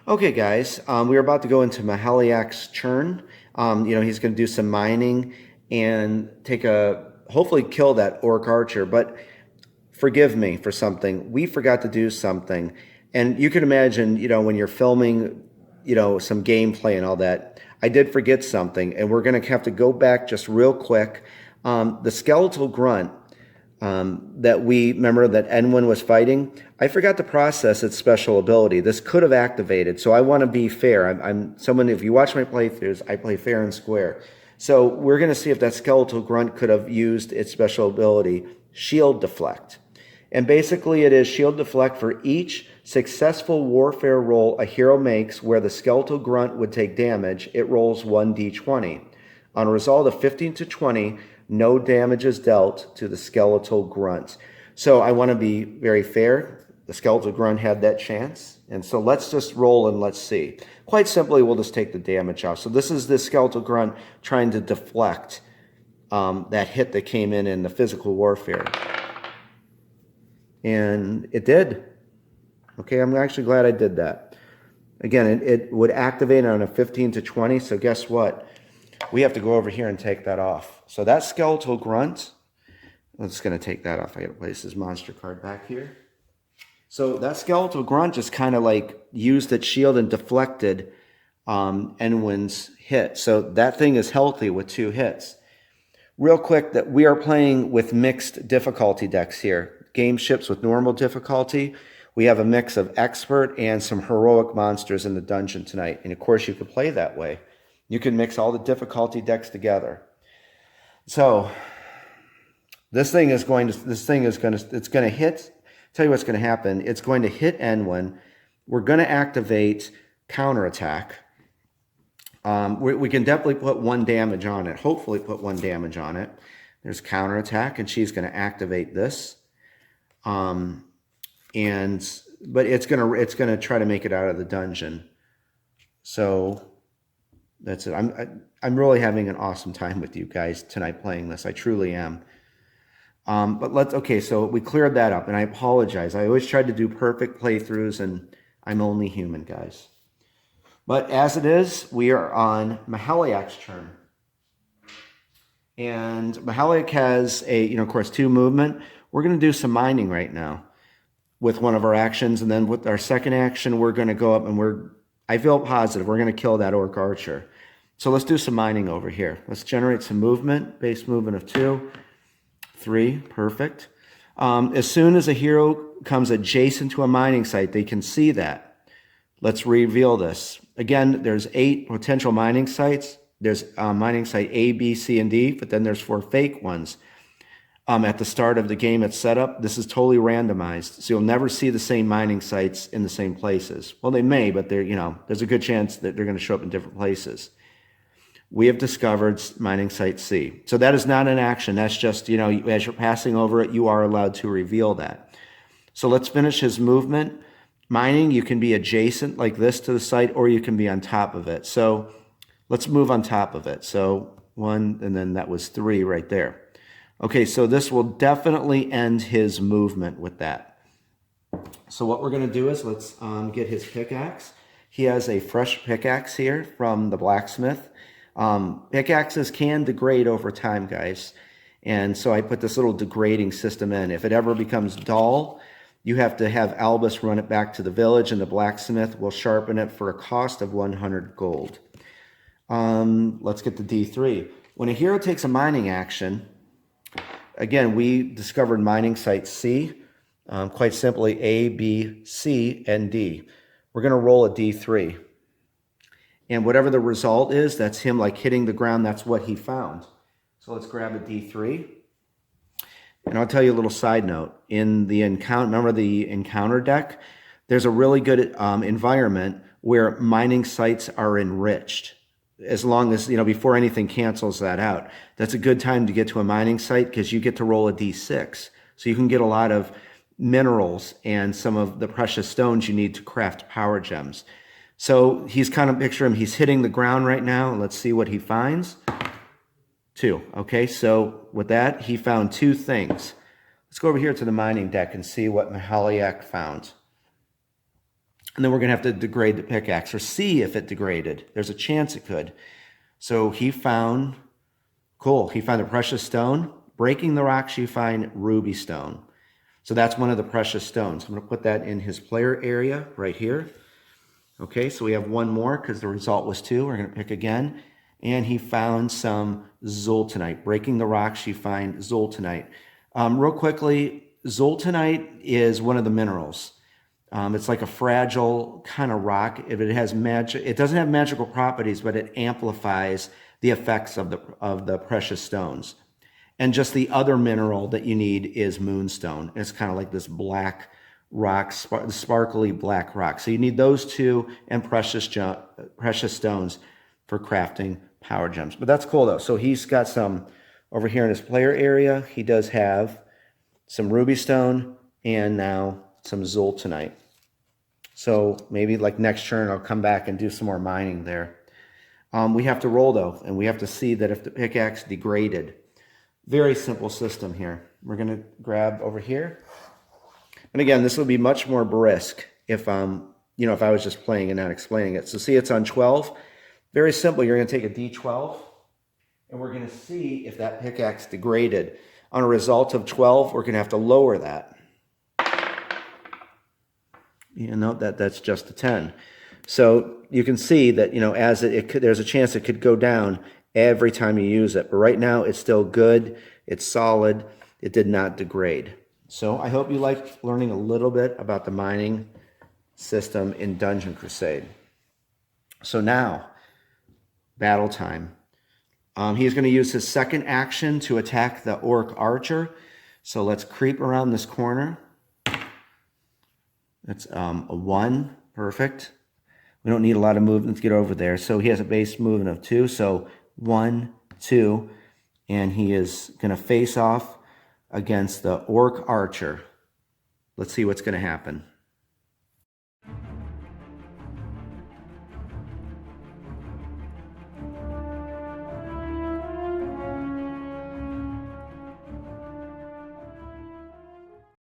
Okay, guys, we're about to go into Melhiliak's churn. He's going to do some mining and hopefully kill that orc archer. But forgive me for something. We forgot to do something. And you can imagine, when you're filming, some gameplay and all that, I did forget something. And we're going to have to go back just real quick. The skeletal grunt remember that Enwin was fighting. I forgot to process its special ability. This could have activated, so I want to be fair. I'm someone, if you watch my playthroughs, I play fair and square. So we're going to see if that skeletal grunt could have used its special ability, Shield Deflect. And basically it is Shield Deflect for each successful warfare roll a hero makes where the skeletal grunt would take damage, it rolls 1d20. On a result of 15 to 20, no damage is dealt to the skeletal grunt. So I want to be very fair. The skeletal grunt had that chance. And so let's just roll and let's see. Quite simply, we'll just take the damage off. So this is the skeletal grunt trying to deflect that hit that came in the physical warfare. And it did. Okay, I'm actually glad I did that. Again, it would activate on a 15 to 20. So guess what? We have to go over here and take that off. So that skeletal grunt, I'm just going to take that off. I got to place this monster card back here. So that skeletal grunt just kind of like used its shield and deflected Enwin's hit. So that thing is healthy with 2 hits. Real quick, that we are playing with mixed difficulty decks here. Game ships with normal difficulty. We have a mix of expert and some heroic monsters in the dungeon tonight. And of course you could play that way. You can mix all the difficulty decks together. So it's going to hit, tell you what's going to happen. It's going to hit Enwin. We're going to activate counterattack. We can definitely put 1 damage on it. Hopefully put 1 damage on it. There's counterattack, and she's going to activate this. But it's going to try to make it out of the dungeon. So that's it. I'm really having an awesome time with you guys tonight playing this. I truly am. Okay, so we cleared that up, and I apologize. I always tried to do perfect playthroughs, and I'm only human, guys. But as it is, we are on Melhiliak's turn. And Melhiliak has of course, 2 movement. We're going to do some mining right now with one of our actions, and then with our second action, we're going to go up and I feel positive we're going to kill that orc archer. So let's do some mining over here. Let's generate some movement, base movement of 2, 3, perfect. As soon as a hero comes adjacent to a mining site, they can see that. Let's reveal this. Again, there's 8 potential mining sites. There's mining site A, B, C, and D, but then there's 4 fake ones. At the start of the game it's set up, this is totally randomized. So you'll never see the same mining sites in the same places. Well, they may, but there's a good chance that they're going to show up in different places. We have discovered mining site C. So that is not an action. That's just, as you're passing over it, you are allowed to reveal that. So let's finish his movement. Mining, you can be adjacent like this to the site, or you can be on top of it. So let's move on top of it. So 1, and then that was 3 right there. Okay, so this will definitely end his movement with that. So what we're going to do is let's get his pickaxe. He has a fresh pickaxe here from the blacksmith. Pickaxes can degrade over time, guys. And so I put this little degrading system in. If it ever becomes dull, you have to have Albus run it back to the village, and the blacksmith will sharpen it for a cost of 100 gold. Let's get to D3. When a hero takes a mining action, again, we discovered mining site C. Quite simply, A, B, C, and D. We're going to roll a D3. And whatever the result is, that's him like hitting the ground. That's what he found. So let's grab a D3. And I'll tell you a little side note. In the encounter, remember the encounter deck? There's a really good environment where mining sites are enriched. As long as, before anything cancels that out, that's a good time to get to a mining site because you get to roll a D6. So you can get a lot of minerals and some of the precious stones you need to craft power gems. So he's kind of, picture him, he's hitting the ground right now. Let's see what he finds. 2. Okay, so with that, he found 2 things. Let's go over here to the mining deck and see what Melhiliak found. And then we're going to have to degrade the pickaxe or see if it degraded. There's a chance it could. So he found, cool, he found a precious stone. Breaking the rocks, you find ruby stone. So that's one of the precious stones. I'm going to put that in his player area right here. Okay, so we have one more because the result was 2. We're going to pick again. And he found some zoltanite. Breaking the rocks, you find zoltanite. Real quickly, zoltanite is one of the minerals. It's like a fragile kind of rock. If it has it doesn't have magical properties, but it amplifies the effects of the precious stones. And just the other mineral that you need is moonstone. It's kind of like this black rock, sparkly black rock. So you need those 2 and precious stones for crafting power gems. But that's cool though. So he's got some over here in his player area. He does have some ruby stone and now some zoltanite. So maybe like next turn, I'll come back and do some more mining there. We have to roll though, and we have to see that if the pickaxe degraded. Very simple system here. We're going to grab over here. And again, this will be much more brisk if if I was just playing and not explaining it. So see, it's on 12. Very simple. You're going to take a D12, and we're going to see if that pickaxe degraded. On a result of 12, we're going to have to lower that. That's just a 10. So you can see that, as there's a chance it could go down every time you use it. But right now, it's still good. It's solid. It did not degrade. So I hope you like learning a little bit about the mining system in Dungeon Crusade. So now, battle time. He's going to use his second action to attack the orc archer. So let's creep around this corner. That's a 1. Perfect. We don't need a lot of movement to get over there. So he has a base movement of 2. So 1, 2. And he is going to face off against the orc archer. Let's see what's going to happen.